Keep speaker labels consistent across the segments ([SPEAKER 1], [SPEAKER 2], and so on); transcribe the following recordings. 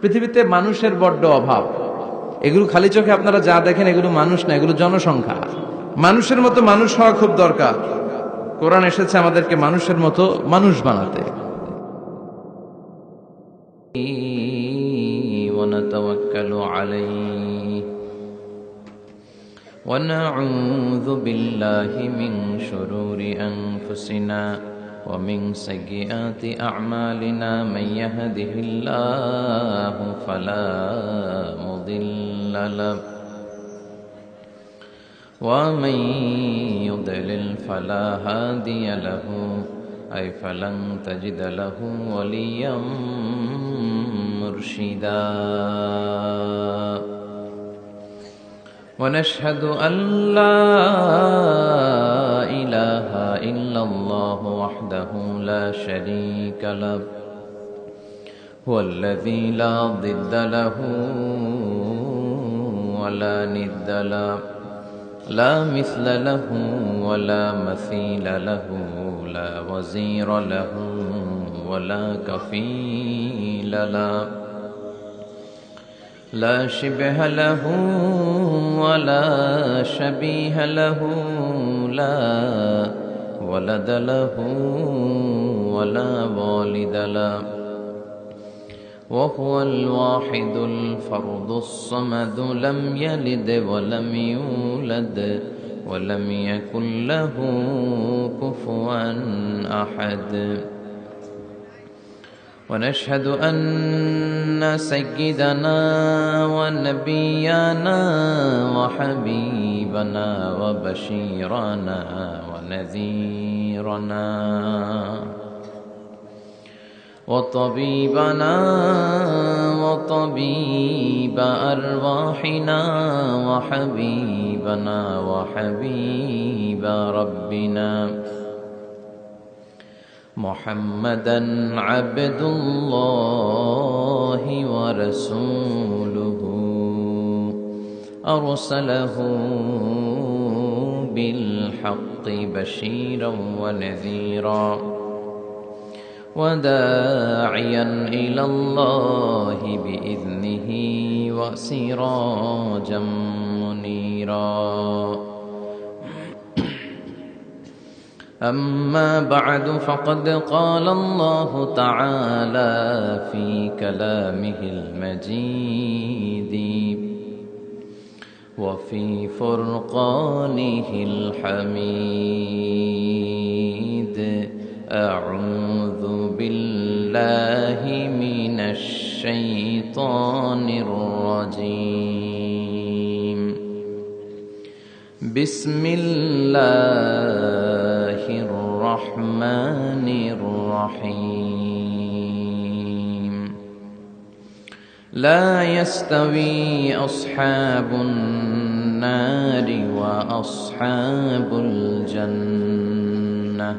[SPEAKER 1] পৃথিবীতে মানুষের বড্ড অভাব। এগুলো খালি চোখে আপনারা যা দেখেন এগুলো মানুষ না, এগুলো জনসংখ্যা। মানুষের মতো মানুষ হওয়া খুব দরকার। কোরআন এসেছে আমাদেরকে মানুষের মতো মানুষ বানাতে। ونتوكل عليه ونعوذ بالله من شرور أنفسنا ومن سيئات أعمالنا من يهده الله فلا مضل له ومن يضلل فلا هادي له أي فلن تجد له وليا مرشدا ونشهد أن لا إله إلا الله وحده لا شريك له هو الذي لا ضد له ولا ند له لا مثل له ولا مثيل له لا وزير له ولا كفيل له لا شبه له ولا شبيه له لا ولد له ولا والد له وهو الواحد الفرد الصمد لم يلد ولم يولد ولم يكن له كفوا أحد ونشهد أن سيدنا ونبينا وحبيبنا وبشيرنا ونذيرنا وطبيبنا وطبيب أرواحنا وحبيبنا وحبيب ربنا محمدا عبد الله ورسوله أرسله بالحق بشيرا ونذيرا وداعيا إلى الله بإذنه وسراجا منيرا أما بعد فقد قال الله تعالى في كلامه المجيد وفي فرقانه الحميد أعوذ بالله من الشيطان الرجيم بسم الله الرحمن الرحيم لا يستوي أصحاب النار وأصحاب الجنة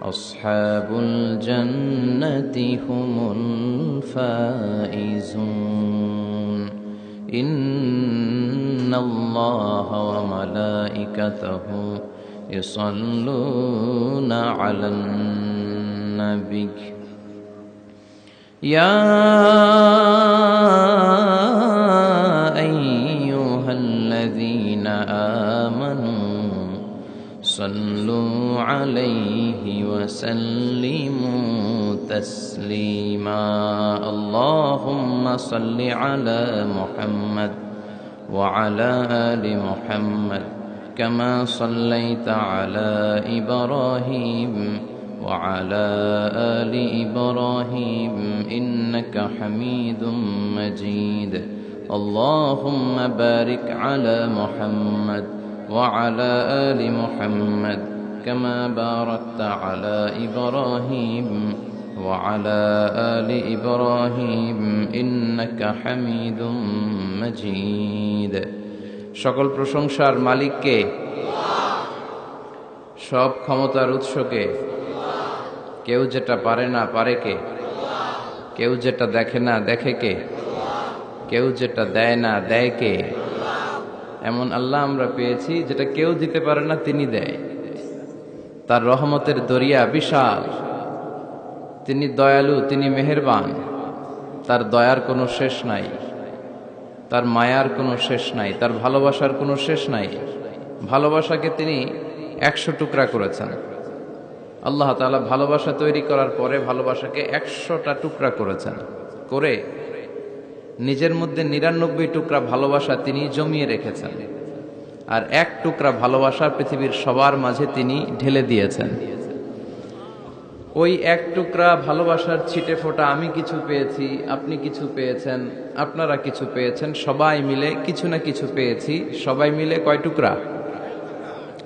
[SPEAKER 1] أصحاب الجنة هم الفائزون إن الله وملائكته يصلون على النبي يا أيها الذين آمنوا صلوا عليه وسلموا تسليما اللهم صل على محمد وعلى آل محمد كما صليت على إبراهيم وعلى آل إبراهيم إنك حميد مجيد اللهم بارك على محمد وعلى آل محمد كما باركت على إبراهيم وعلى آل إبراهيم إنك حميد مجيد সকল প্রশংসার মালিক কে? সব ক্ষমতার উৎস কে? কেউ যেটা পারে না পারে কে? কেউ যেটা দেখে না দেখে কে? কেউ যেটা দেয় না দেয় কে? এমন আল্লাহ আমরা পেয়েছি যেটা কেউ দিতে পারে না তিনি দেয়। তার রহমতের দরিয়া বিশাল, তিনি দয়ালু, তিনি মেহেরবান। তার দয়ার কোনো শেষ নাই, তার মায়ার কোনো শেষ নাই, তার ভালোবাসার কোনো শেষ নাই। ভালোবাসাকে তিনি 100 টুকরা করেছেন। আল্লাহ তাআলা ভালোবাসা তৈরি করার পরে ভালোবাসাকে 100টা টুকরা করেছেন, করে নিজের মধ্যে 99 টুকরা ভালোবাসা তিনি জমিয়ে রেখেছেন, আর 1 টুকরা ভালোবাসা পৃথিবীর সবার মাঝে তিনি ঢেলে দিয়েছেন। ওই 1 টুকরা ভালোবাসার ছিটে ফোঁটা আমি কিছু পেয়েছি, আপনি কিছু পেয়েছেন, আপনারা কিছু পেয়েছেন, সবাই মিলে কিছু না কিছু পেয়েছি। সবাই মিলে কয় টুকরা?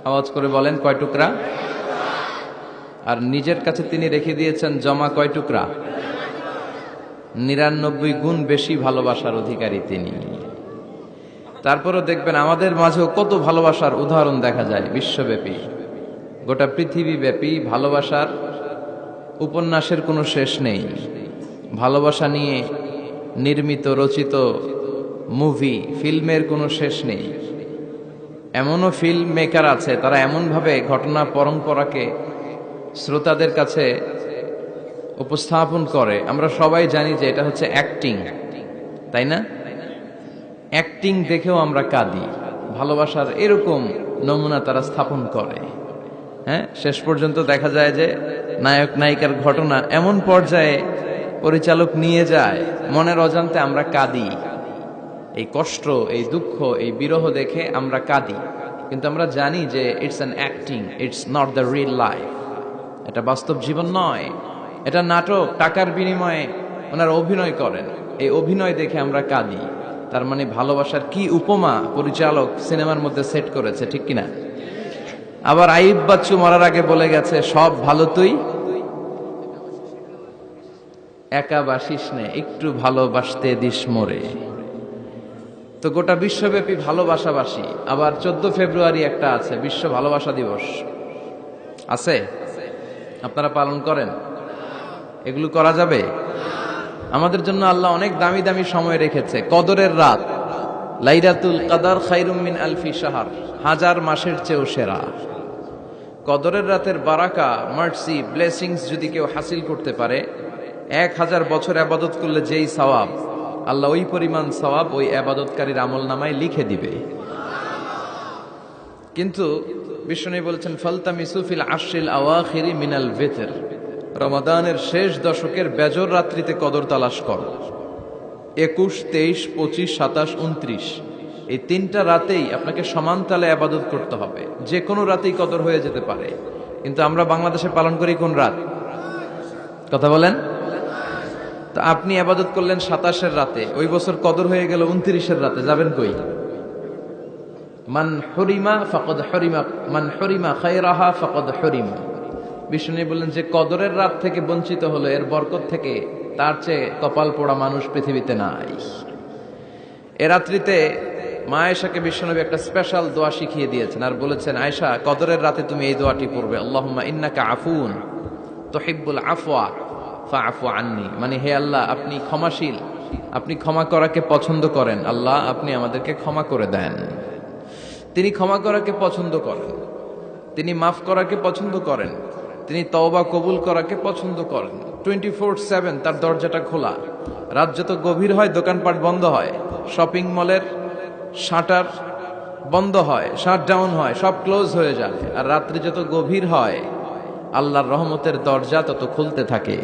[SPEAKER 1] আওয়াজ করে বলেন, কয় টুকরা? আর নিজের কাছে তিনি রেখে দিয়েছেন জমা কয় টুকরা? 99 গুণ বেশি ভালোবাসার অধিকারী তিনি। তারপরও দেখবেন আমাদের মাঝেও কত ভালোবাসার উদাহরণ দেখা যায় বিশ্বব্যাপী, গোটা পৃথিবীব্যাপী। ভালোবাসার উপন্যাসের কোনো শেষ নেই। ভালোবাসা নিয়ে নির্মিত রচিত মুভি, ফিল্মের কোনো শেষ নেই। এমনও ফিল্ম মেকার আছে, তারা এমনভাবে ঘটনা পরম্পরাকে শ্রোতাদের কাছে উপস্থাপন করে, আমরা সবাই জানি যে এটা হচ্ছে অ্যাক্টিং, তাই না? অ্যাক্টিং দেখেও আমরা কাঁদি। ভালোবাসার এরকম নমুনা তারা স্থাপন করে। হ্যাঁ, শেষ পর্যন্ত দেখা যায় যে নায়ক নায়িকার ঘটনা এমন পর্যায়ে পরিচালক নিয়ে যায়, মনের অজান্তে আমরা কাঁদি। এই কষ্ট, এই দুঃখ, এই বিরহ দেখে আমরা কাঁদি, কিন্তু আমরা জানি যে it's an acting, it's not the real life. এটা বাস্তব জীবন নয়, এটা নাটক। টাকার বিনিময়ে ওনারা অভিনয় করেন, এই অভিনয় দেখে আমরা কাঁদি। তার মানে ভালোবাসার কি উপমা পরিচালক সিনেমার মধ্যে সেট করেছে, ঠিক কিনা? আবার আইয়ুব বাচ্চু মরার আগে বলে গেছে, সব ভালো তুই একা বাসিস নে, একটু ভালোবাসতে দিস মোরে। তো গোটা বিশ্বব্যাপী ভালোবাসাবাসী। আবার 14 ফেব্রুয়ারি একটা আছে, বিশ্ব ভালোবাসা দিবস আছে, আপনারা পালন করেন? এগুলো করা যাবে? আমাদের জন্য আল্লাহ অনেক দামি দামি সময় রেখেছে। কদরের রাত, লাইলাতুল কদর খায়রুম মিন আলফি শাহর, 1000 মাসের চেয়েও সেরা। কদরের রাতের বারাকা, মার্সি, ব্লেসিংস যদি কেউ হাসিল করতে পারে, 1000 বছর ইবাদত করলে যেই সওয়াব, আল্লাহ ওই পরিমাণ সওয়াব ওই ইবাদতকারীর আমলনামায় লিখে দিবে। কিন্তু বিষ্ণু বলেছেন, ফালতামিসু ফিল আশরিল আওয়াখিরি মিনাল ভিতর, রমাদানের শেষ দশকের বেজর রাত্রিতে কদর তালাশ করো। 21, 23, 25, 27, 29 এই 3টা রাতেই আপনাকে সমান তালে ইবাদত করতে হবে। যে কোনো রাতেই কদর হয়ে যেতে পারে, কিন্তু আমরা বাংলাদেশে পালন করি কোন রাত? কথা বলেন। তো আপনি ইবাদত করলেন 27-এর রাতে, ওই বছর কদর হয়ে গেল 29-এর রাতে, যাবেন কই? মান হুরিমা ফাকাদ হুরিমা, মান হুরিমা খায়রাহা ফাকাদ হুরিমা। বিষ্ণু বললেন, যে কদরের রাত থেকে বঞ্চিত হলো, এর বরকত থেকে তার চেয়ে কপাল পোড়া মানুষ পৃথিবীতে নাই। এ রাত্রিতে মা আয়েশাকে বিশ্বনবী একটা স্পেশাল দোয়া শিখিয়ে দিয়েছেন, আর বলেছেন, আয়েশা, কদরের রাতে তুমি এই দোয়াটি পড়বে, আল্লাহুম্মা ইন্নাকা আফুন তুহিব্বুল আফওয়া ফাআফু আন্নি। মানে, হে আল্লাহ, আপনি ক্ষমাশীল, আপনি ক্ষমা করাকে পছন্দ করেন। আল্লাহ, আপনি আমাদেরকে ক্ষমা করে দেন। তিনি ক্ষমা করাকে পছন্দ করেন, তিনি মাফ করাকে পছন্দ করেন, তিনি তওবা কবুল করাকে পছন্দ করেন। 24/7 তার দরজাটা খোলা। রাত যত গভীর হয় দোকানপাট বন্ধ হয়, শপিং মলের শাটার বন্ধ হয়, শাটডাউন হয়, সব ক্লোজ হয়ে যায়। আর রাত্রি যত গভীর হয় আল্লাহর রহমতের দরজা তত খুলতে থাকে।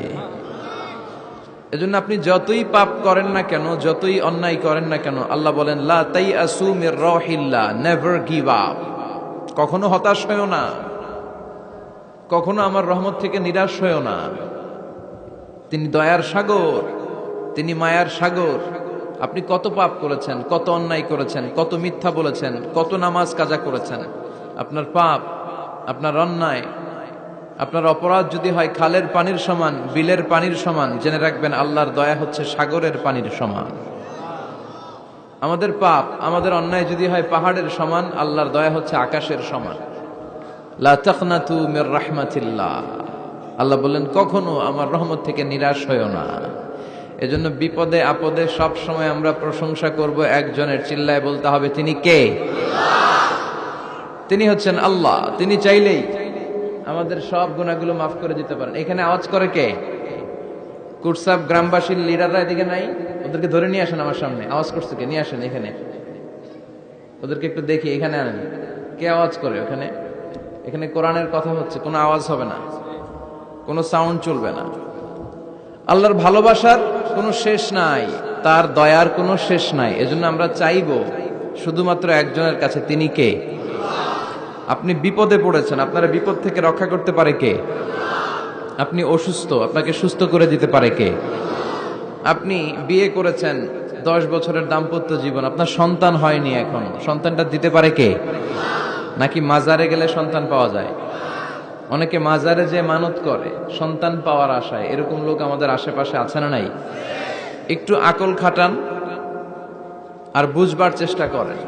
[SPEAKER 1] এজন্য আপনি যতই পাপ করেন না কেন, যতই অন্যায় করেন না কেন, আল্লাহ বলেন, লা তাইআসু মির রাহিল্লাহ, নেভার গিভ আপ। কখনো হতাশ হয়ো না, কখনো আমার রহমত থেকে নিরাশ হয়ো না। তিনি দয়ার সাগর, তিনি মায়ার সাগর। আপনি কত পাপ করেছেন, কত অন্যায় করেছেন, কত মিথ্যা বলেছেন, কত নামাজ কাজা করেছেন, আপনার পাপ, আপনার অন্যায়, আপনার অপরাধ যদি হয় খালের পানির সমান, বিলের পানির সমান, জেনে রাখবেন আল্লাহর দয়া হচ্ছে সাগরের পানির সমান। আমাদের পাপ, আমাদের অন্যায় যদি হয় পাহাড়ের সমান, আল্লাহর দয়া হচ্ছে আকাশের সমান। লা তাকনাতু মির রাহমাতিল্লাহ, আল্লাহ বলেন, কখনো আমার রহমত থেকে নিরাশ হয়ো না। এজন্য বিপদে আপদে সব সময় আমরা প্রশংসা করব একজনের, চিল্লায় বলতে হবে, তিনি কে? তিনি হচ্ছেন আল্লাহ। তিনি চাইলেই আমাদের সব গুনাহগুলো মাফ করে দিতে পারেন। এখানে আওয়াজ করে কে? কুরসাব গ্রামবাসীর লিডাররা এদিকে নাই, ওদেরকে ধরে নিয়ে আসেন আমার সামনে। আওয়াজ করছে কে? নিয়ে আসেন এখানে, ওদেরকে একটু দেখি। এখানে আনেন। কে আওয়াজ করে ওখানে? এখানে কোরআনের কথা হচ্ছে, কোনো আওয়াজ হবে না, কোনো সাউন্ড চলবে না। আল্লাহর ভালোবাসার কোনো শেষ নাই, তার দয়ার কোনো শেষ নাই। এজন্য আমরা চাইবো শুধুমাত্র একজনের কাছে, তিনি কে? আপনি বিপদে পড়েছেন, আপনারা বিপদ থেকে রক্ষা করতে পারে কে? আপনি অসুস্থ, আপনাকে সুস্থ করে দিতে পারে কে? আপনি বিয়ে করেছেন, 10 বছরের দাম্পত্য জীবন, আপনার সন্তান হয়নি এখন, সন্তানটা দিতে পারে কে? নাকি মাজারে গেলে সন্তান পাওয়া যায়? অনেকে মাজারে যে মানত করে সন্তান পাওয়ার আশায়, এরকম লোক আমাদের আশেপাশে আছে না নাই? একটু আকল খাটান আর বুঝবার চেষ্টা করেন।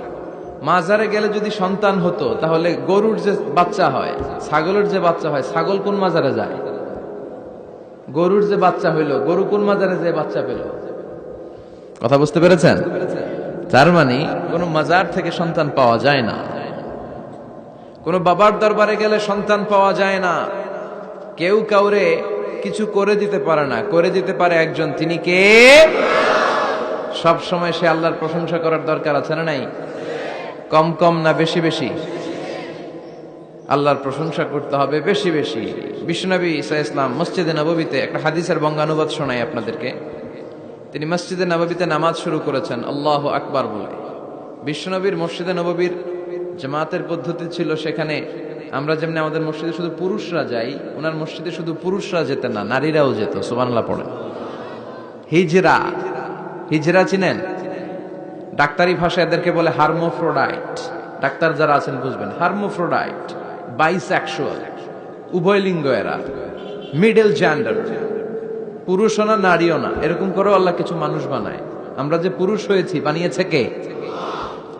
[SPEAKER 1] মাজারে গেলে যদি সন্তান হতো, তাহলে গরুর যে বাচ্চা হয়, ছাগলের যে বাচ্চা হয়, ছাগল কোন মাজারে যায়? গরুর যে বাচ্চা হইলো, গরু কোন মাজারে যে বাচ্চা পেল? কথা বুঝতে পেরেছেন? তার মানে কোন মাজার থেকে সন্তান পাওয়া যায় না। কোন বাবার দরবারে গেলে সন্তান পাওয়া যায় না। কেউ কাউরে কিছু করে দিতে পারে না, করে দিতে পারে একজন, তিনি কে? সব সময় সে আল্লাহর প্রশংসা করার দরকার আছে না নাই? কম কম না বেশি বেশি? আল্লাহর প্রশংসা করতে হবে বেশি বেশি। বিশ্বনবী ঈসা ইসলাম মসজিদে নববীতে একটা হাদিসের বঙ্গানুবাদ শোনাই আপনাদেরকে। তিনি মসজিদে নববীতে নামাজ শুরু করেছেন আল্লাহু আকবার বলে। বিশ্বনবীর মসজিদে নববীর জামাতের পদ্ধতি ছিল, সেখানে আমরা যেমনি আমাদের মসজিদে শুধু পুরুষরা যাই, ওনার মসজিদে শুধু পুরুষরা যেতেন না, নারীরাও যেত। সুবহানাল্লাহ পড়ে। হিজরা, হিজরা চিনেন? ডাক্তারি ভাষায় এদেরকে বলে হার্মোফ্রোডাইট। ডাক্তার যারা আছেন বুঝবেন, হার্মোফ্রোডাইট, বাইসেক্সুয়াল, উভয় লিঙ্গ এরা, মিডল জেন্ডার, পুরুষও না নারীও না, এরকম করেও আল্লাহ কিছু মানুষ বানায়। আমরা যে পুরুষ হয়েছি, বানিয়েছে কে?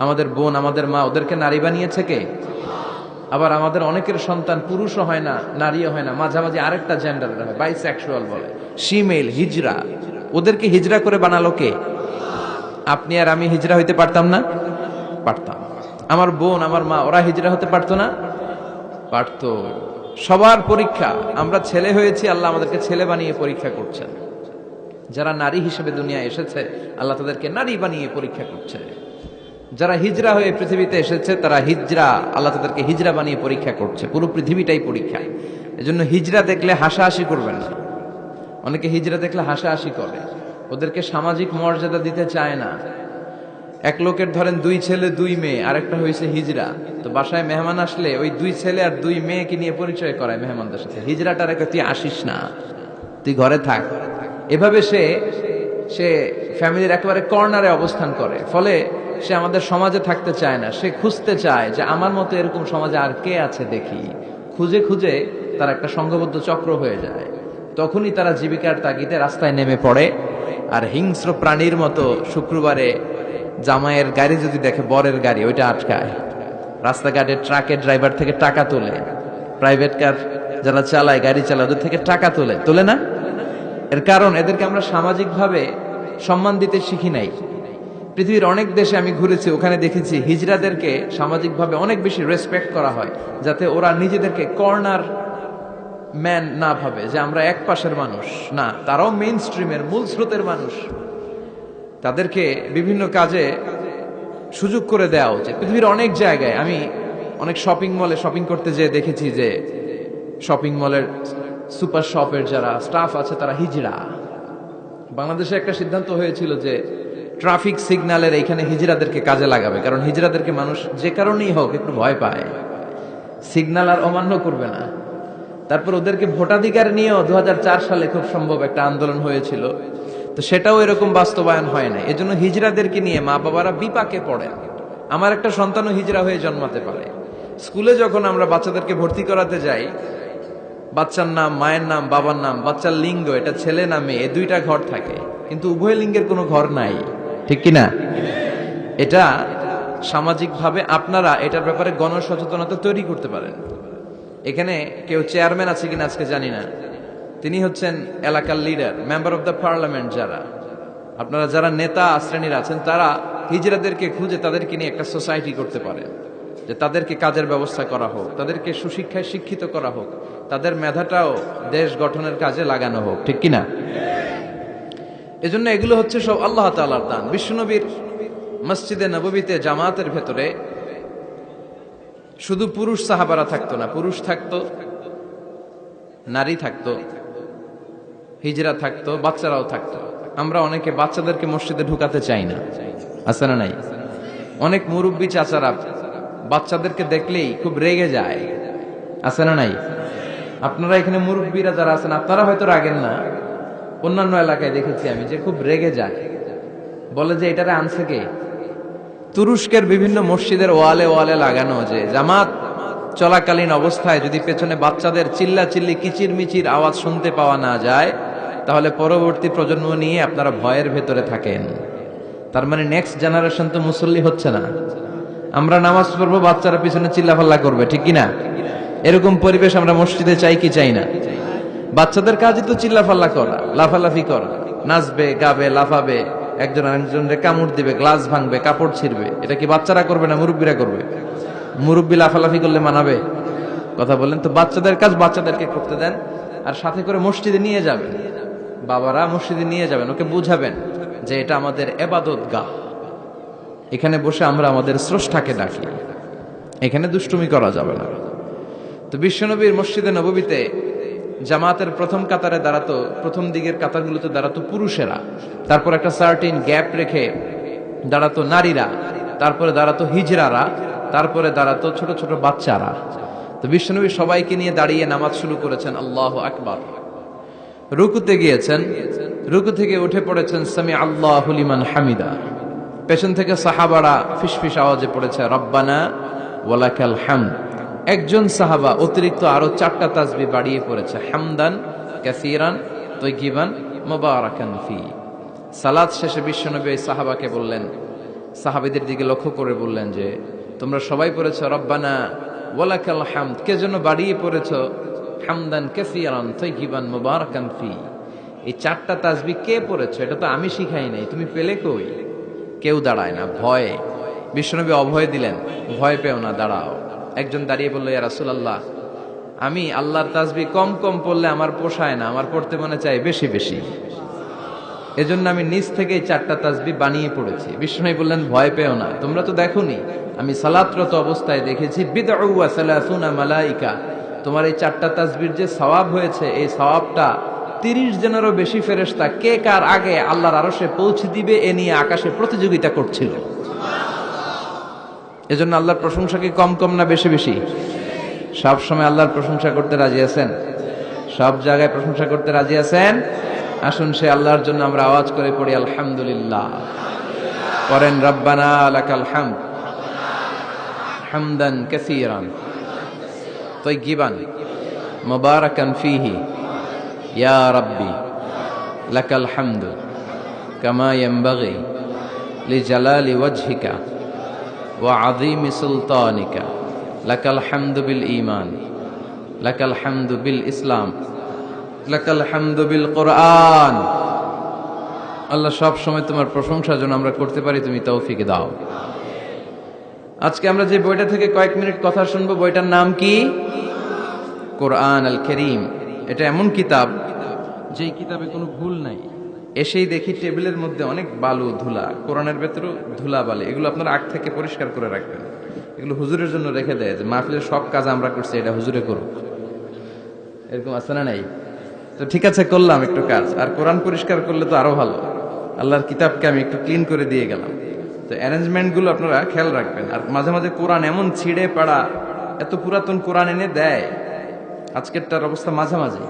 [SPEAKER 1] আমাদের বোন, আমাদের মা, ওদেরকে নারী বানিয়েছে কে? আবার আমাদের অনেকের সন্তান পুরুষও হয় না, নারীও হয় না, মাঝামাঝি আরেকটা জেন্ডারের হয়, বাইসেক্সুয়াল বলে, শিমেল, হিজরা। ওদেরকে হিজরা করে বানালো কে? আপনি আর আমি হিজরা হইতে পারতাম না? পারতাম। আমার বোন, আমার মা, ওরা হিজরা হতে পারতো না? পারতো। সবার পরীক্ষা। আমরা ছেলে হয়েছি, আল্লাহ আমাদেরকে ছেলে বানিয়ে পরীক্ষা করছেন। যারা নারী হিসেবে দুনিয়ায় এসেছে, আল্লাহ তাদেরকে নারী বানিয়ে পরীক্ষা করছে। যারা হিজরা হয়ে পৃথিবীতে এসেছে, তারা হিজরা, আল্লাহ তাদেরকে হিজরা বানিয়ে পরীক্ষা করছে। পুরো পৃথিবীটাই পরীক্ষা। এজন্য হিজরা দেখলে হাসাহাসি করবেন না। অনেকে হিজরা দেখলে হাসাহাসি করে, ওদেরকে সামাজিক মর্যাদা দিতে চায় না। এক লোকের ধরেন 2 ছেলে 2 মেয়ে, আরেকটা হয়েছে হিজরা, তো বাসায় মেহমান আসলে ওই 2 ছেলে আর 2 মেয়েকে নিয়ে পরিচয় করায় মেহমানদের সাথে। হিজরাটা রেখে তুই আসিস না, তুই ঘরে থাক। এভাবে সে ফ্যামিলির একেবারে কর্নারে অবস্থান করে। ফলে সে আমাদের সমাজে থাকতে চায় না। সে খুঁজতে চায় যে আমার মতো এরকম সমাজে আর কে আছে দেখি। খুঁজে খুঁজে তার একটা সংঘবদ্ধ চক্র হয়ে যায়। তখনই তারা জীবিকার তাগিদে রাস্তায় নেমে পড়ে। আর হিংস্র প্রাণীর মতো শুক্রবারে জামাইয়ের গাড়ি যদি দেখে, বরের গাড়ি, ওইটা আটকায়। রাস্তাঘাটে ট্রাকের ড্রাইভার থেকে টাকা তোলে, প্রাইভেট কার যারা চালায়, গাড়ি চালায়, ওদের থেকে টাকা তোলে না? এর কারণ এদেরকে আমরা সামাজিকভাবে সম্মান দিতে শিখি নাই। পৃথিবীর অনেক দেশে আমি ঘুরেছি, ওখানে দেখেছি হিজড়াদেরকে সামাজিকভাবে অনেক বেশি রেসপেক্ট করা হয়, যাতে ওরা নিজেদেরকে কর্নার ম্যান না ভাবে যে আমরা এক পাশের মানুষ। না, তারাও মেইন স্ট্রিমের, মূল স্রোতের মানুষ। তাদেরকে বিভিন্ন কাজে সুযোগ করে দেওয়া উচিত। পৃথিবীর অনেক জায়গায় আমি অনেক শপিং মলে শপিং করতে যেয়ে দেখেছি যে শপিং মলের সুপার শপের যারা স্টাফ আছে তারা হিজড়া। বাংলাদেশে একটা সিদ্ধান্ত হয়েছিল যে ট্রাফিক সিগন্যালের এইখানে হিজড়াদেরকে কাজে লাগাবে, কারণ হিজড়াদেরকে মানুষ যে কারণেই হোক একটু ভয় পায়, সিগন্যাল আর অমান্য করবে না। তারপর ওদেরকে ভোটাধিকার নিয়েও 2004 সালে খুব সম্ভব একটা আন্দোলন হয়েছিল, তো সেটাও এরকম বাস্তবায়ন হয় না। এজন্য হিজড়াদেরকে নিয়ে মা বাবারা বিপাকে পড়েন। আমার একটা সন্তানও হিজড়া হয়ে জন্মাতে পারে। স্কুলে যখন আমরা বাচ্চাদেরকে ভর্তি করাতে যাই, বাচ্চার নাম, মায়ের নাম, বাবার নাম, বাচ্চার লিঙ্গ, এটা ছেলে না মেয়ে, এই 2টা ঘর থাকে, কিন্তু উভয় লিঙ্গের কোনো ঘর নাই। ঠিক কিনা? এটা সামাজিকভাবে আপনারা এটার ব্যাপারে গণসচেতনতা তৈরি করতে পারেন। এখানে কেউ চেয়ারম্যান আছে কিনা আজকে জানি না, তিনি হচ্ছেন এলাকার leader, member of the parliament. আপনারা যারা নেতা শ্রেণীর আছেন, তারা হিজড়াদেরকে খুঁজে তাদেরকে নিয়ে একটা সোসাইটি করতে পারেন, যে তাদেরকে কাজের ব্যবস্থা করা হোক, তাদেরকে সুশিক্ষায় শিক্ষিত করা হোক, তাদের মেধাটাও দেশ গঠনের কাজে লাগানো হোক। ঠিক কিনা? এজন্য এগুলো হচ্ছে সব আল্লাহ তাআলার দান। বিশ্বনবীর মসজিদে নববীতে জামাতের ভেতরে শুধু পুরুষ সাহাবারা থাকতো না, পুরুষ থাকতো, নারী থাকতো, হিজরা থাকতো, বাচ্চারাও থাকতো। আমরা অনেকে বাচ্চাদেরকে মসজিদে ঢুকাতে চাই না, আছে না নাই? অনেক মুরব্বী চাচারা বাচ্চাদেরকে দেখলেই খুব রেগে যায়, আছে না নাই? আপনারা এখানে মুরব্বীরা যারা আছেন আপনারা হয়তো রাগেন না, অন্যান্য এলাকায় দেখেছি আমি যে খুব রেগে যায়, বলে যে এটারে আনছে কে? তুরস্কের বিভিন্ন মসজিদের ওয়ালে ওয়ালে লাগানো যে জামাত চলাকালীন অবস্থায় যদি পেছনে বাচ্চাদের চিল্লা চিল্লি কিচির মিচির আওয়াজ শুনতে পাওয়া না যায়, তাহলে পরবর্তী প্রজন্ম নিয়ে আপনারা ভয়ের ভেতরে থাকেন। তার মানে নেক্সট জেনারেশন তো মুসল্লি হচ্ছে না। আমরা নামাজ পড়বো, বাচ্চারা পিছনে চিল্লাফাল্লা করবে, ঠিক কিনা? এরকম পরিবেশ আমরা মসজিদে চাই কি চাই না? বাচ্চাদের কাজই তো চিল্লাফাল্লা করা, লাফালাফি করা, নাচবে, গাবে, লাফাবে, একজন আরেকজনকে কামড় দিবে, গ্লাস ভাঙবে, কাপড় ছিঁড়বে। এটা কি বাচ্চারা করবে না মুরব্বীরা করবে? মুরব্বী লাফালাফি করলে মানাবে? কথা বলেন তো। বাচ্চাদের কাজ বাচ্চাদেরকে করতে দেন, আর সাথে করে মসজিদে নিয়ে যাবেন, বাবারা মসজিদে নিয়ে যাবেন, ওকে বুঝাবেন যে এটা আমাদের ইবাদত গাহ, এখানে বসে আমরা আমাদের স্রষ্টাকে ডাকি, এখানে দুষ্টুমি করা যাবে না। তো বিশ্বনবীর মসজিদে নববীতে জামাতের প্রথম কাতারে দাঁড়াতো, প্রথম দিকের কাতারগুলোতে দাঁড়াতো পুরুষেরা, তারপর একটা সার্টিন গ্যাপ রেখে দাঁড়াতো নারীরা, তারপরে দাঁড়াতো হিজরারা, তারপরে দাঁড়াতো ছোট ছোট বাচ্চারা। তো বিশ্বনবী সবাইকে নিয়ে দাঁড়িয়ে নামাজ শুরু করেছেন, আল্লাহু আকবার। রুকুতে গিয়েছেন, রুকু থেকে উঠে পড়েছেন সামি আল্লাহু লিমান হামিদা। পেছন থেকে সাহাবারা ফিসফিস আওয়াজে পড়েছে রব্বানা ওয়ালাকাল হামদ। একজন সাহাবা অতিরিক্ত আরো 4টা তাসবিহ বাড়িয়ে পড়েছে, হামদান কাসীরান তাইয়িবান মুবারাকান ফি। সালাত শেষে বিশ্বনবী এই সাহাবাকে বললেন, সাহাবীদের দিকে লক্ষ্য করে বললেন যে তোমরা সবাই পড়েছো রব্বানা ওয়ালাকাল হামদ, কে জন্য বাড়িয়ে পড়েছো হামদান কাসীরান তাইয়িবান মুবারাকান ফি? এই 4টা তাসবিহ কে পড়েছো? এটা তো আমি শিখাই নাই, তুমি পেলে কই? কেউ দাঁড়ায় না, ভয়ে। বিশ্বনবী অভয় দিলেন, ভয় পেও না, দাঁড়াও। একজন দাঁড়িয়ে বলল, ইয়া রাসূলুল্লাহ, আমি আল্লাহর তাসবিহ কম কম পড়লে আমার পোষায় না, আমার পড়তে মনে চাই বেশি বেশি, এজন্য আমি নিজ থেকেই 4টা তাসবিহ বানিয়ে পড়েছি। বিশ্বনবী বললেন, ভয় পেও না, তোমরা তো দেখোনি, আমি সালাতরত অবস্থায় দেখেছি বিদউ ওয়া সালাসুনা মালাইকা, তোমার এই 4টা তাসবিহর যে সওয়াব হয়েছে, এই সওয়াবটা 30 জনেরও বেশি ফেরেশতা কে কার আগে আল্লাহর আরশে পৌঁছে দিবে এ নিয়ে আকাশে প্রতিযোগিতা করছিল। এজন্য আল্লাহর প্রশংসা কি কম কম না বেশি বেশি? সব সময় আল্লাহর প্রশংসা করতে রাজি আছেন? সব জায়গায় প্রশংসা করতে রাজি আছেন? আসুন সে আল্লাহর জন্য আমরা আওয়াজ করে পড়ি আলহামদুলিল্লাহ। করেন রব্বানা লাকাল হামদ হামদান কাসীরান তাইয়িবান মুবারাকান ফীহি ইয়া রাব্বি লাকাল হামদু কামা ইয়ানবাগি লিজালালি ওয়াজহিকা ওয়া আযীমি সুলতানিকা লাকাল হামদু বিল ঈমান লাকাল হামদু বিল ইসলাম লাকাল হামদু বিল কোরআন। আল্লাহ সব সময় তোমার প্রশংসা যেন আমরা করতে পারি, তুমি তৌফিক দাও। আজকে আমরা যে বইটা থেকে কয়েক মিনিট কথা শুনবো, বইটার নাম কি? কোরআন আল কারীম। এটা এমন কিতাব যেই কিতাবে কোনো ভুল নাই। এসেই দেখি টেবিলের মধ্যে অনেক বালু ধুলা, কোরআনের ভেতরেও ধুলা বালি, এগুলো আপনারা আগ থেকে পরিষ্কার করে রাখবেন। এগুলো হুজুরের জন্য রেখে দেয় যে মাহফিলের সব কাজ আমরা করছি, এটা হুজুরে করুক, এরকম আছে না নাই? তো ঠিক আছে, করলাম একটু কাজ, আর কোরআন পরিষ্কার করলে তো আরো ভালো। আল্লাহর কিতাবকে আমি একটু ক্লিন করে দিয়ে গেলাম। তো অ্যারেঞ্জমেন্ট গুলো আপনারা খেয়াল রাখবেন। আর মাঝে মাঝে কোরআন এমন ছিঁড়ে পাড়া, এত পুরাতন কোরআন এনে দেয়, আজকেরটার অবস্থা মাঝামাঝি,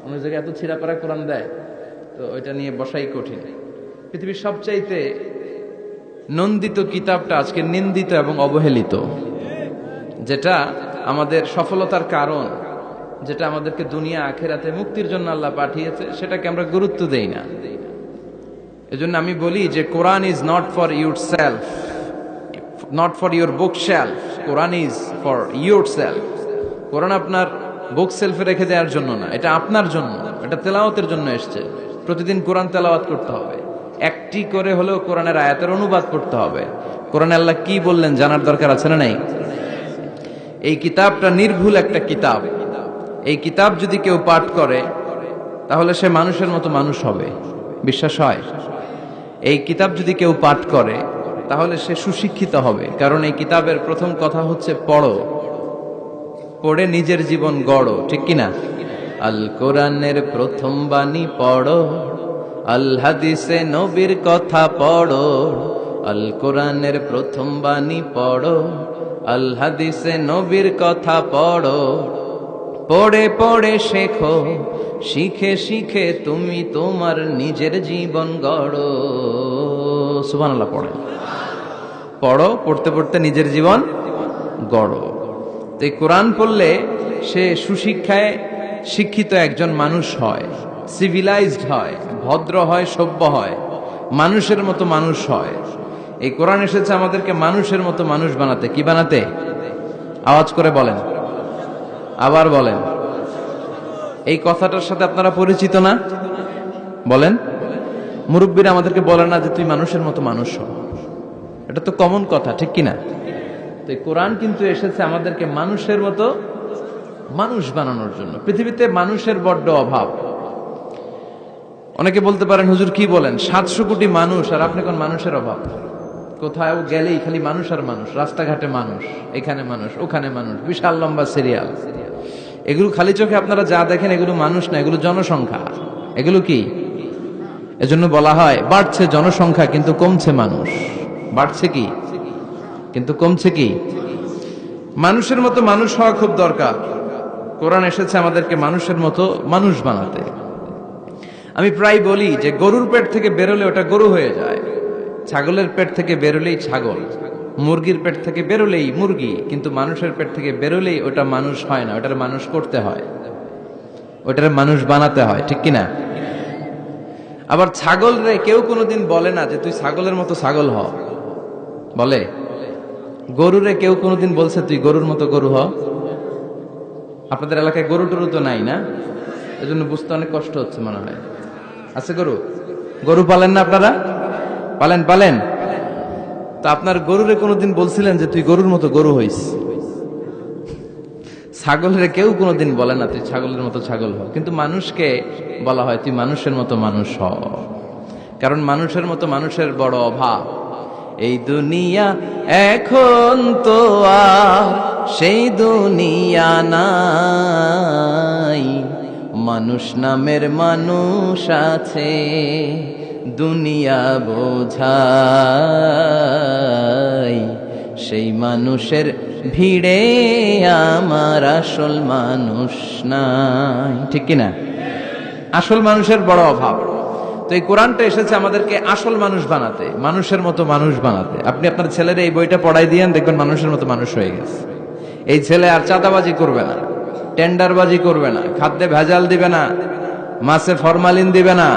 [SPEAKER 1] অনেক জায়গায় এত ছিঁড়া পাড়া কোরআন দেয়, তো ওইটা নিয়ে বসাই কঠিন। পৃথিবীর সবচাইতে নন্দিত কিতাবটা আজকে নিন্দিত এবং অবহেলিত, যেটা আমাদের সফলতার কারণ, যেটা আমাদেরকে দুনিয়া আখেরাতে মুক্তির জন্য আল্লাহ পাঠিয়েছে, সেটাকে আমরা গুরুত্ব দেই না। এজন্য আমি বলি যে Quran is not for your self, not for your bookshelf, Quran is for your self. Quran আপনার বুক সেলফে রেখে দেওয়ার জন্য না, এটা আপনার জন্য, এটা তেলাওয়াতের জন্য এসছে। প্রতিদিন কোরআন তেলাওয়াত করতে হবে, একটি করে হলেও কোরআনের আয়াতের অনুবাদ করতে হবে। কোরআনে আল্লাহ কি বললেন জানার দরকার আছে না নাই? এই কিতাবটা নির্ভুল একটা কিতাব। এই কিতাব যদি কেউ পাঠ করে তাহলে সে মানুষের মতো মানুষ হবে। বিশ্বাস হয়? এই কিতাব যদি কেউ পাঠ করে তাহলে সে সুশিক্ষিত হবে, কারণ এই কিতাবের প্রথম কথা হচ্ছে পড়ো, পড়ে নিজের জীবন গড়ো, ঠিক কিনা? আল কোরআনের প্রথম বাণী পড়ো, আল হাদিসে নবীর কথা পড়ো, আল কোরআনের প্রথম বাণী পড়ো, আল হাদিসে নবীর কথা পড়ো, পড়ে পড়ে শেখো, শিখে শিখে তুমি তোমার নিজের জীবন গড়ো। সুবহানাল্লাহ পড়েন। পড়ো, পড়তে পড়তে নিজের জীবন গড়ো। তো এই কোরআন পড়লে সে সুশিক্ষায় শিক্ষিত একজন মানুষ হয়, সিভিলাইজড হয়, ভদ্র হয়, সভ্য হয়, মানুষের মতো মানুষ হয়। এই কোরআন এসেছে আমাদেরকে মানুষের মতো মানুষ বানাতে। কি বানাতে? আওয়াজ করে বলেন, আবার বলেন। এই কথাটার সাথে আপনারা পরিচিত না? বলেন। মুরব্বীরা আমাদেরকে বলে না যে তুই মানুষের মতো মানুষ হ? এটা তো কমন কথা, ঠিক কিনা? তো এই কোরআন কিন্তু এসেছে আমাদেরকে মানুষের মতো মানুষ বানানোর জন্য। পৃথিবীতে মানুষের বড্ড অভাব। অনেকে বলতে পারেন, হুজুর কি বলেন, 700 কোটি মানুষ আর আপনি কোন মানুষের অভাব? কোথাও গেলেই খালি মানুষ আর মানুষ, রাস্তাঘাটে মানুষ, এখানে মানুষ, ওখানে মানুষ, বিশাল লম্বা সিরিয়াল। এগুলো খালি চোখে আপনারা যা দেখেন এগুলো মানুষ না, এগুলো জনসংখ্যা। এগুলো কি? এজন্য বলা হয় বাড়ছে জনসংখ্যা কিন্তু কমছে মানুষ। বাড়ছে কি কিন্তু কমছে কি? মানুষের মতো মানুষ হওয়া খুব দরকার। কোরআন এসেছে আমাদেরকে মানুষের মতো মানুষ বানাতে। আমি প্রায় বলি যে গরুর পেট থেকে বেরোলে ওটা গরু হয়ে যায়, ছাগলের পেট থেকে বেরোলেই ছাগল, মুরগির পেট থেকে বেরোলেই মুরগি, কিন্তু মানুষের পেট থেকে বেরোলেই ওটা মানুষ হয় না, ওটার মানুষ করতে হয়, ওটার মানুষ বানাতে হয়, ঠিক কিনা? আবার ছাগল রে কেউ কোনোদিন বলে না যে তুই ছাগলের মতো ছাগল হ, বলে? গরুরে কেউ কোনোদিন বলছে তুই গরুর মতো গরু হ? আপনাদের এলাকায় গরু টরু তো নাই না, এজন্য বুঝতে অনেক কষ্ট হচ্ছে মনে হয়। আছে গরু? গরু পালেন না আপনারা? পালেন? পালেন? তা আপনার গরুরে কোনোদিন বলছিলেন যে তুই গরুর মতো গরু হইস? ছাগলের কেউ কোনোদিন বলে না তুই ছাগলের মতো ছাগল হ, কিন্তু মানুষকে বলা হয় তুই মানুষের মতো মানুষ হ, কারণ মানুষের মতো মানুষের বড় অভাব। এই দুনিয়া এখন তো আর সেই দুনিয়া নাই, মানুষ নামের মানুষ আছে দুনিয়া বোঝাই, সেই মানুষের ভিড়ে আমার আসল মানুষ নাই, ঠিক কিনা? আসল মানুষের বড় অভাব। তো এই কোরআনটা এসেছে আমাদেরকে আসল মানুষ বানাতে, মানুষের মতো মানুষ বানাতে। আপনি আপনার ছেলের এই বইটা পড়াই দিয়েন, দেখবেন মানুষের মতো মানুষ হয়ে গেছে। এই ছেলে আর চাঁদাবাজি করবে না, টেন্ডারবাজি করবে না, খাদ্যে ভেজাল দিবে না, মাছে ফরমালিন দিবে না,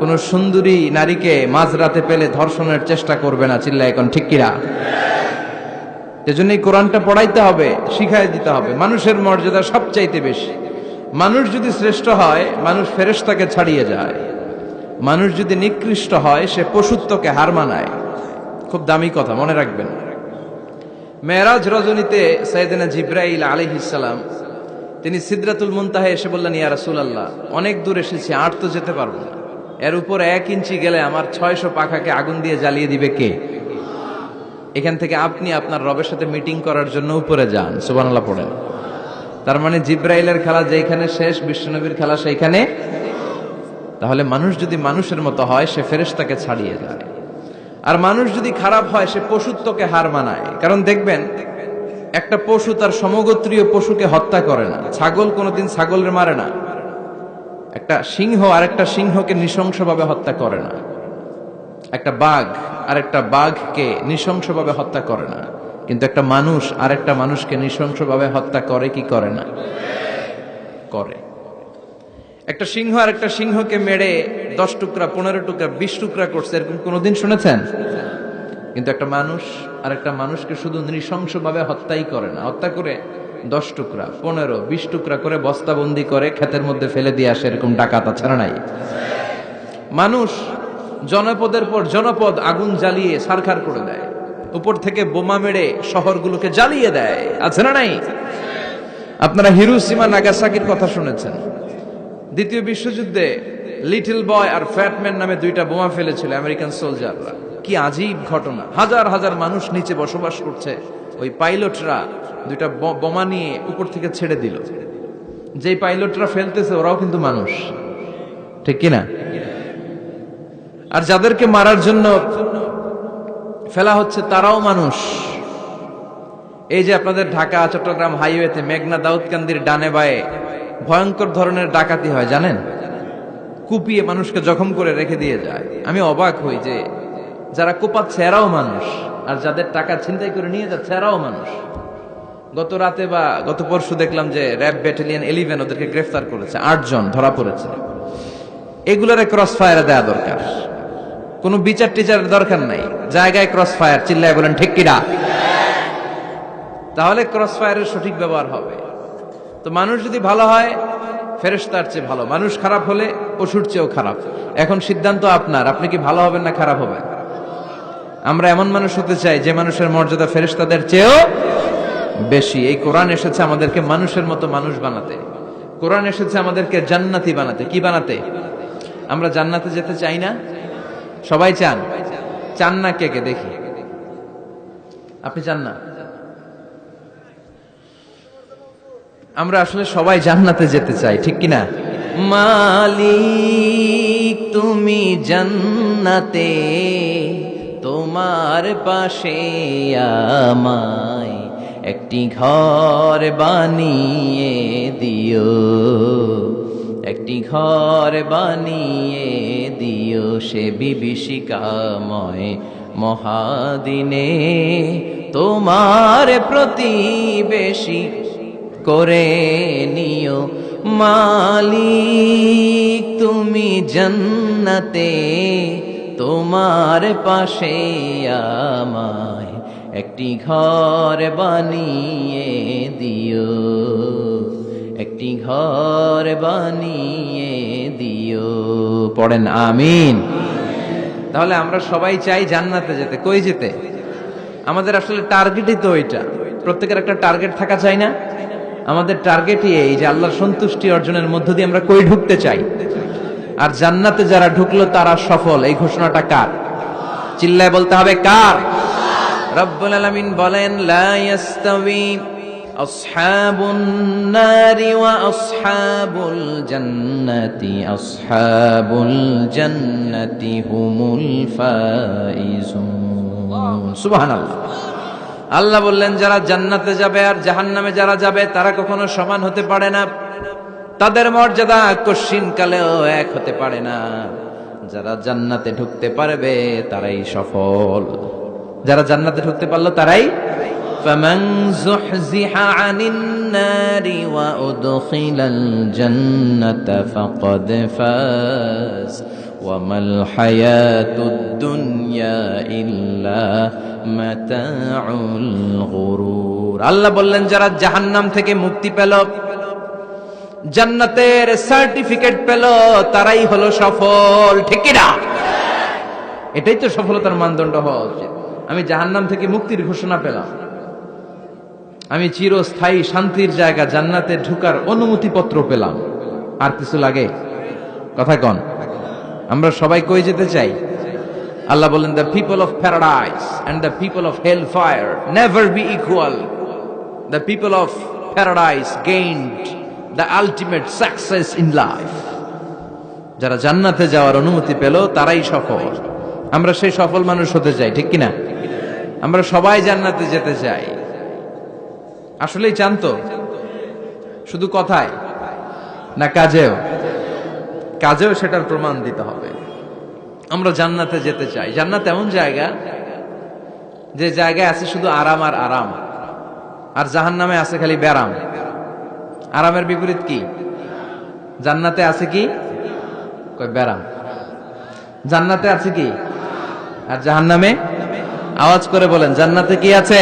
[SPEAKER 1] কোন সুন্দরী নারীকে মাঝরাতে পেলে ধর্ষণের চেষ্টা করবে না। চিল্লা এখন ঠিক কিনা? এজন্য এই কোরআনটা পড়াইতে হবে, শিখাই দিতে হবে। মানুষের মর্যাদা সবচাইতে বেশি। মানুষ যদি শ্রেষ্ঠ হয়, মানুষ ফেরেশতাকে ছাড়িয়ে যায়। মানুষ যদি নিকৃষ্ট হয়, সে পশুত্বকে হার মানায়। খুব দামি কথা, মনে রাখবেন। মেরাজ রজনীতে সাইয়েদনা জিবরাইল আলাইহিস সালাম তিনি সিদরাতুল মুনতাহা এসে বললেন, ইয়া রাসূলুল্লাহ, অনেক দূর এসেছি, আর তো যেতে পারবো না, এর উপর 1 ইঞ্চি গেলে আমার 600 পাখাকে আগুন দিয়ে জ্বালিয়ে দিবে কে? এখান থেকে আপনি আপনার রবের সাথে মিটিং করার জন্য উপরে যান। সুবহানাল্লাহ পড়েন। তার মানে জিবরাইলের খেলা যেখানে শেষ, বিশ্বনবীর খেলা সেইখানে। তাহলে মানুষ যদি মানুষের মতো হয়, সে ফেরেশতাকে ছাড়িয়ে যায়। আর মানুষ যদি খারাপ হয়, সে পশুত্বকে হার মানায়। কারণ দেখবেন, একটা পশু তার সমগোত্রীয় পশুকে হত্যা করে না। ছাগল কোনোদিন ছাগলের মারে না। একটা সিংহ আর একটা সিংহকে নৃশংসভাবে হত্যা করে না। একটা বাঘ আর একটা বাঘকে নৃশংসভাবে হত্যা করে না। কিন্তু একটা মানুষ আর একটা মানুষকে নৃশংসভাবে হত্যা করে কি করে না? করে। একটা সিংহ আর একটা সিংহকে মেরে 10 টুকরা, 15 টুকরা, 20 টুকরা করছে, এরকম কোনোদিন শুনেছেন? কিন্তু একটা মানুষ আর একটা মানুষকে শুধু নৃশংসভাবে হত্যাই করে না, হত্যা করে 10 টুকরা, 15, 20 টুকরা করে বস্তাবন্দি করে ক্ষেতের মধ্যে ফেলে দিয়ে আসে। এরকম ডাকাত আছে না নাই? মানুষ জনপদের পর জনপদ আগুন জ্বালিয়ে ছারখার করে দেয়, উপর থেকে বোমা মেরে শহরগুলোকে জ্বালিয়ে দেয়, আছে না নাই? আপনারা হিরোশিমা নাগাসাকির কথা শুনেছেন। দ্বিতীয় বিশ্বযুদ্ধে লিটল বয় আর ফ্যাটম্যান নামে দুইটা বোমা ফেলেছিল আমেরিকান সোলজাররা। কি আজীব ঘটনা, হাজার হাজার মানুষ নিচে বসবাস করছে, ওই পাইলটরা দুইটা বোমা নিয়ে উপর থেকে ছেড়ে দিল। যেই পাইলটরা ফেলতেছে ওরাও কিন্তু মানুষ, ঠিক কিনা? আর যাদেরকে মারার জন্য ফেলা হচ্ছে তারাও মানুষ। এই যে আপনাদের ঢাকা চট্টগ্রাম হাইওয়েতে মেঘনা দাউদকান্দির ডানে বায়ে ভয়ঙ্কর ধরনের ডাকাতি হয় জানেন? কুপিয়ে মানুষকে জখম করে রেখে দিয়ে যায়। আমি অবাক হই যে যারা কোপাচ্ছে এরাও মানুষ, আর যাদের টাকা ছিনতাই করে নিয়ে যাচ্ছে এরাও মানুষ। গত রাতে বা গত পরশু দেখলাম যে র্যাব ব্যাটালিয়ন 11 ওদেরকে গ্রেফতার করেছে, 8 জন ধরা পড়েছে। এগুলারে ক্রস ফায়ারে দেওয়া দরকার, কোনো বিচার টিচারের দরকার নাই, জায়গায় ক্রস ফায়ার, চিল্লায় বলেন ঠিক কিনা? তাহলে ক্রস ফায়ারের সঠিক ব্যবহার হবে। তো মানুষ যদি ভালো হয় ফেরেশতার চেয়ে ভালো, মানুষ খারাপ হলে পশুর চেয়েও খারাপ। এখন সিদ্ধান্ত আপনার, আপনি কি ভালো হবেন না খারাপ হবেন? আমরা এমন মানুষ হতে চাই যে মানুষের মর্যাদা ফেরেশতাদের চেয়েও বেশি। এই কোরআন এসেছে আমাদেরকে মানুষের মতো মানুষ বানাতে, কোরআন এসেছে আমাদেরকে জান্নাতি বানাতে। কি বানাতে? আমরা জান্নাতে যেতে চাই না? সবাই চান? চান না কে কে দেখি? আপনি চান না? আমরা আসলে সবাই জান্নাতে যেতে চাই, ঠিক কিনা? মালিক তুমি জান্নাতে, তোমার পাশে আমায় একটি ঘর বানিয়ে দিও, একটি ঘর বানিয়ে দিও সে বিভীষিকাময় মহাদিনে, তোমার প্রতিবেশী করে নিও। মালিক তুমি জান্নাতে, তোমার পাশে আমায় একটি ঘর বানিয়ে দিও, একটি ঘর বানিয়ে দিও। পড়েন আমিন। তাহলে আমরা সবাই চাই জান্নাতে যেতে। কই যেতে? আমাদের আসলে টার্গেটই তো ওইটা। প্রত্যেকের একটা টার্গেট থাকা চাই না? আমাদের টার্গেটই এই যে আল্লাহর সন্তুষ্টি অর্জনের মধ্য দিয়ে আমরা কই ঢুকতে চাই। আর জান্নাতে যারা ঢুকলো তারা সফল, এই ঘোষণাটা কার? চিল্লায় বলতে হবে কার? রব্বুল আলামিন বলেন লা ইয়াস্তাবি আসহাবুন নারি ওয়া আসহাবুল জান্নাতি, আসহাবুল জান্নাতি হুমুল ফাইজুন। সুবহানাল্লাহ। আল্লাহ বললেন যারা জান্নাতে যাবে আর জাহান্নামে যারা যাবে তারা কখনো সমান হতে পারে না, তাদের মর্যাদা কশিনকালেও এক হতে পারে না। যারা জান্নাতে ঢুকতে পারবে তারাই সফল, যারা জান্নাতে ঢুকতে পারলো তারাই। ফামান যুহজিহা আনিন নারি ওয়া উদখিলাল জান্নাতা ফাকাদ ফাজ ওয়া মাল হায়াতুদ দুনিয়া ইল্লা মাতাউল গুরুর। আল্লাহ বললেন যারা জাহান্নাম থেকে মুক্তি পেল, জান্নাতের সার্টিফিকেট পেল, তারাই হলো সফল, ঠিক কি না? এটাই তো সফলতার মানদণ্ড হওয়া উচিত। আমি জাহান্নাম থেকে মুক্তির ঘোষণা পেলাম, আমি চিরস্থায়ী শান্তির জায়গা জান্নাতে ঢুকার অনুমতিপত্র পেলাম, আর কিছু লাগে? কথা কন। আমরা সবাই কই যেতে চাই? আল্লাহ বলেন the people of paradise and the people of hellfire never be equal. The people of paradise gained the ultimate success in life. যারা জান্নাতে যাওয়ার অনুমতি পেল তারাই সফল। আমরা সেই সফল মানুষ হতে চাই, ঠিক কিনা? আমরা সবাই জান্নাতে যেতে চাই। আসলেই চান তো? শুধু কথায় না কাজেও? কাজেও সেটার প্রমাণ দিতে হবে। আমরা জান্নাতে যেতে চাই। জান্নাত এমন জায়গা যে জায়গায় আছে শুধু আরাম আর আরাম, আর জাহান্নামে আছে খালি ব্যারাম। আরামের বিপরীত কি? জান্নাতে আছে কি? কই ব্যারাম। জান্নাতে আছে কি? আর জাহান্নামে? আওয়াজ করে বলেন জান্নাতে কি আছে?